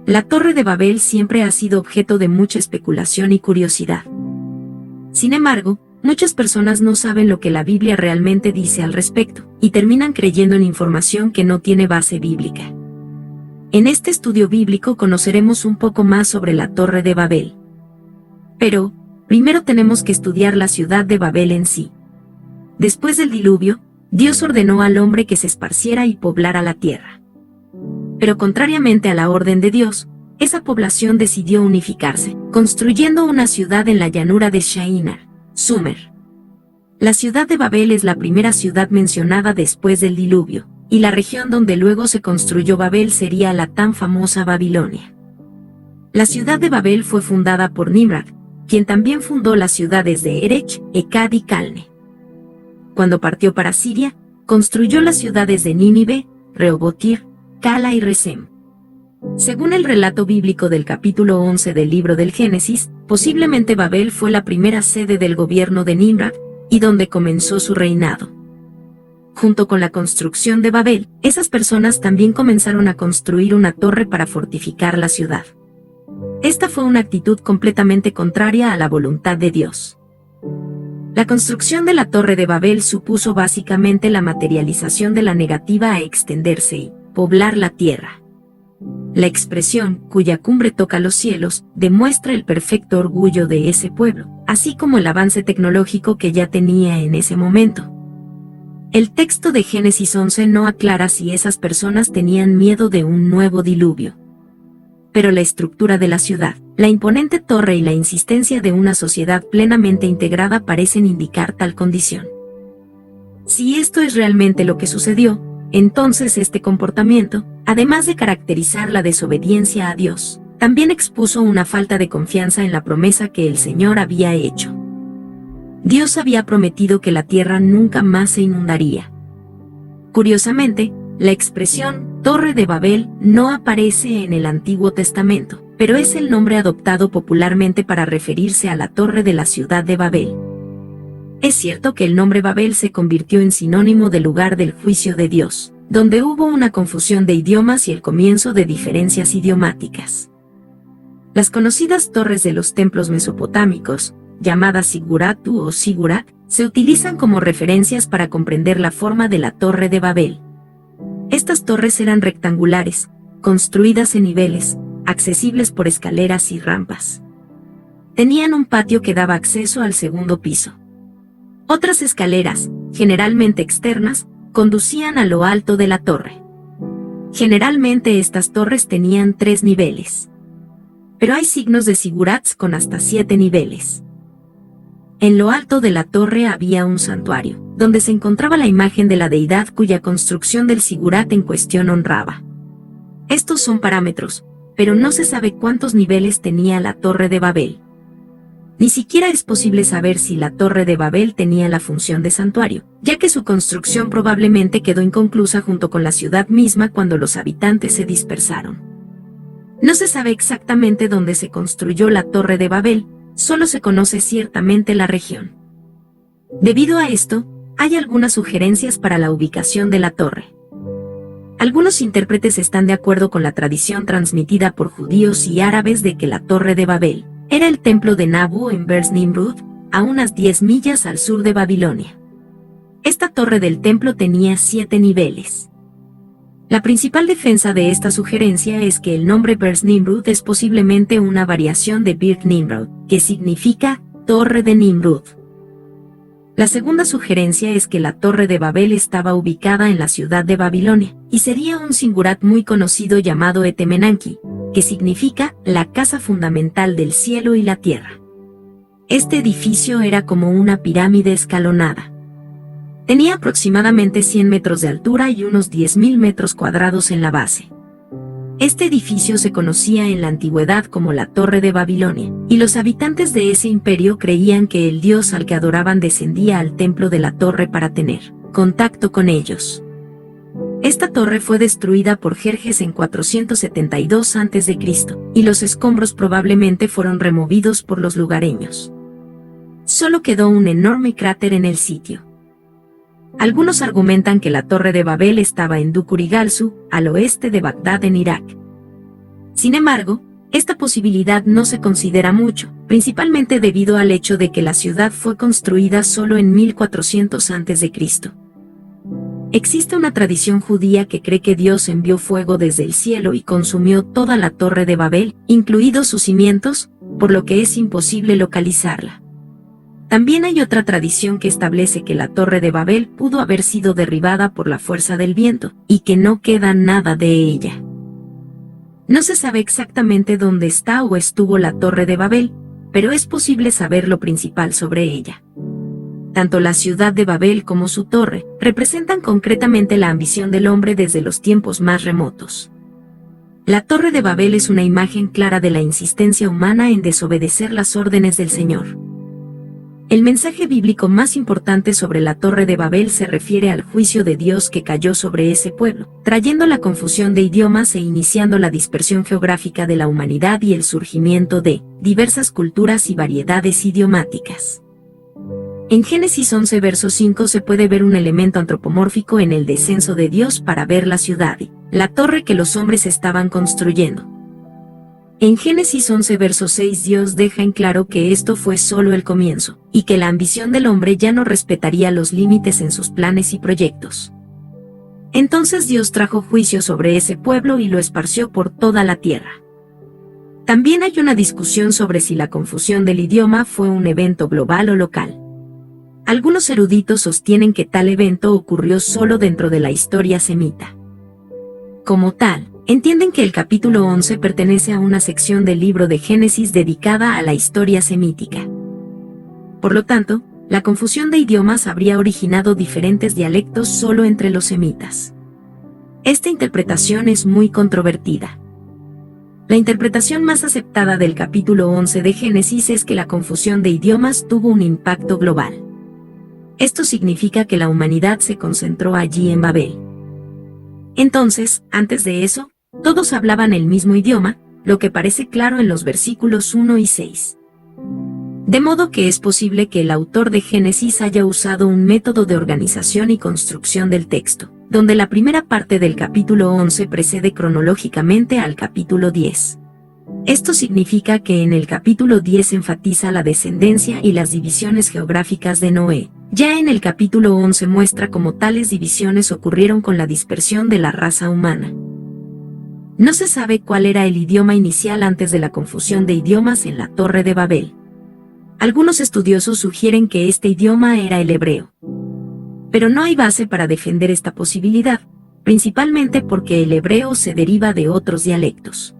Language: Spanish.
La Torre de Babel siempre ha sido objeto de mucha especulación y curiosidad. Sin embargo, muchas personas no saben lo que la Biblia realmente dice al respecto, y terminan creyendo en información que no tiene base bíblica. En este estudio bíblico conoceremos un poco más sobre la Torre de Babel. Pero, primero tenemos que estudiar la ciudad de Babel en sí. Después del diluvio, Dios ordenó al hombre que se esparciera y poblara la tierra. Pero contrariamente a la orden de Dios, esa población decidió unificarse, construyendo una ciudad en la llanura de Shinar, Sumer. La ciudad de Babel es la primera ciudad mencionada después del diluvio, y la región donde luego se construyó Babel sería la tan famosa Babilonia. La ciudad de Babel fue fundada por Nimrod, quien también fundó las ciudades de Erech, Ekkad y Calne. Cuando partió para Siria, construyó las ciudades de Nínive, Rehoboth-ir, Cala y Resem. Según el relato bíblico del capítulo 11 del libro del Génesis, posiblemente Babel fue la primera sede del gobierno de Nimrod, y donde comenzó su reinado. Junto con la construcción de Babel, esas personas también comenzaron a construir una torre para fortificar la ciudad. Esta fue una actitud completamente contraria a la voluntad de Dios. La construcción de la Torre de Babel supuso básicamente la materialización de la negativa a extenderse y poblar la tierra. La expresión, cuya cumbre toca los cielos, demuestra el perfecto orgullo de ese pueblo, así como el avance tecnológico que ya tenía en ese momento. El texto de Génesis 11 no aclara si esas personas tenían miedo de un nuevo diluvio. Pero la estructura de la ciudad, la imponente torre y la insistencia de una sociedad plenamente integrada parecen indicar tal condición. Si esto es realmente lo que sucedió, entonces este comportamiento, además de caracterizar la desobediencia a Dios, también expuso una falta de confianza en la promesa que el Señor había hecho. Dios había prometido que la tierra nunca más se inundaría. Curiosamente, la expresión Torre de Babel no aparece en el Antiguo Testamento, pero es el nombre adoptado popularmente para referirse a la torre de la ciudad de Babel. Es cierto que el nombre Babel se convirtió en sinónimo del lugar del juicio de Dios, donde hubo una confusión de idiomas y el comienzo de diferencias idiomáticas. Las conocidas torres de los templos mesopotámicos, llamadas Siguratu o Sigurat, se utilizan como referencias para comprender la forma de la Torre de Babel. Estas torres eran rectangulares, construidas en niveles, accesibles por escaleras y rampas. Tenían un patio que daba acceso al segundo piso. Otras escaleras, generalmente externas, conducían a lo alto de la torre. Generalmente estas torres tenían 3 niveles. Pero hay signos de sigurats con hasta 7 niveles. En lo alto de la torre había un santuario, donde se encontraba la imagen de la deidad cuya construcción del sigurat en cuestión honraba. Estos son parámetros, pero no se sabe cuántos niveles tenía la Torre de Babel. Ni siquiera es posible saber si la Torre de Babel tenía la función de santuario, ya que su construcción probablemente quedó inconclusa junto con la ciudad misma cuando los habitantes se dispersaron. No se sabe exactamente dónde se construyó la Torre de Babel, solo se conoce ciertamente la región. Debido a esto, hay algunas sugerencias para la ubicación de la torre. Algunos intérpretes están de acuerdo con la tradición transmitida por judíos y árabes de que la Torre de Babel era el templo de Nabu en Bers Nimrud, a unas 10 millas al sur de Babilonia. Esta torre del templo tenía 7 niveles. La principal defensa de esta sugerencia es que el nombre Bers Nimrud es posiblemente una variación de Bir Nimrod, que significa Torre de Nimrud. La segunda sugerencia es que la Torre de Babel estaba ubicada en la ciudad de Babilonia, y sería un singurat muy conocido llamado Etemenanki, que significa la casa fundamental del cielo y la tierra. Este edificio era como una pirámide escalonada. Tenía aproximadamente 100 metros de altura y unos 10.000 metros cuadrados en la base. Este edificio se conocía en la antigüedad como la Torre de Babilonia, y los habitantes de ese imperio creían que el dios al que adoraban descendía al templo de la torre para tener contacto con ellos. Esta torre fue destruida por Jerjes en 472 a.C., y los escombros probablemente fueron removidos por los lugareños. Solo quedó un enorme cráter en el sitio. Algunos argumentan que la Torre de Babel estaba en Dukurigalsu, al oeste de Bagdad en Irak. Sin embargo, esta posibilidad no se considera mucho, principalmente debido al hecho de que la ciudad fue construida solo en 1400 a.C. Existe una tradición judía que cree que Dios envió fuego desde el cielo y consumió toda la Torre de Babel, incluidos sus cimientos, por lo que es imposible localizarla. También hay otra tradición que establece que la Torre de Babel pudo haber sido derribada por la fuerza del viento, y que no queda nada de ella. No se sabe exactamente dónde está o estuvo la Torre de Babel, pero es posible saber lo principal sobre ella. Tanto la ciudad de Babel como su torre representan concretamente la ambición del hombre desde los tiempos más remotos. La Torre de Babel es una imagen clara de la insistencia humana en desobedecer las órdenes del Señor. El mensaje bíblico más importante sobre la Torre de Babel se refiere al juicio de Dios que cayó sobre ese pueblo, trayendo la confusión de idiomas e iniciando la dispersión geográfica de la humanidad y el surgimiento de diversas culturas y variedades idiomáticas. En Génesis 11 verso 5 se puede ver un elemento antropomórfico en el descenso de Dios para ver la ciudad y la torre que los hombres estaban construyendo. En Génesis 11 verso 6 Dios deja en claro que esto fue solo el comienzo, y que la ambición del hombre ya no respetaría los límites en sus planes y proyectos. Entonces Dios trajo juicio sobre ese pueblo y lo esparció por toda la tierra. También hay una discusión sobre si la confusión del idioma fue un evento global o local. Algunos eruditos sostienen que tal evento ocurrió solo dentro de la historia semita. Como tal, entienden que el capítulo 11 pertenece a una sección del libro de Génesis dedicada a la historia semítica. Por lo tanto, la confusión de idiomas habría originado diferentes dialectos solo entre los semitas. Esta interpretación es muy controvertida. La interpretación más aceptada del capítulo 11 de Génesis es que la confusión de idiomas tuvo un impacto global. Esto significa que la humanidad se concentró allí en Babel. Entonces, antes de eso, todos hablaban el mismo idioma, lo que parece claro en los versículos 1 y 6. De modo que es posible que el autor de Génesis haya usado un método de organización y construcción del texto, donde la primera parte del capítulo 11 precede cronológicamente al capítulo 10. Esto significa que en el capítulo 10 enfatiza la descendencia y las divisiones geográficas de Noé. Ya en el capítulo 11 muestra cómo tales divisiones ocurrieron con la dispersión de la raza humana. No se sabe cuál era el idioma inicial antes de la confusión de idiomas en la Torre de Babel. Algunos estudiosos sugieren que este idioma era el hebreo. Pero no hay base para defender esta posibilidad, principalmente porque el hebreo se deriva de otros dialectos.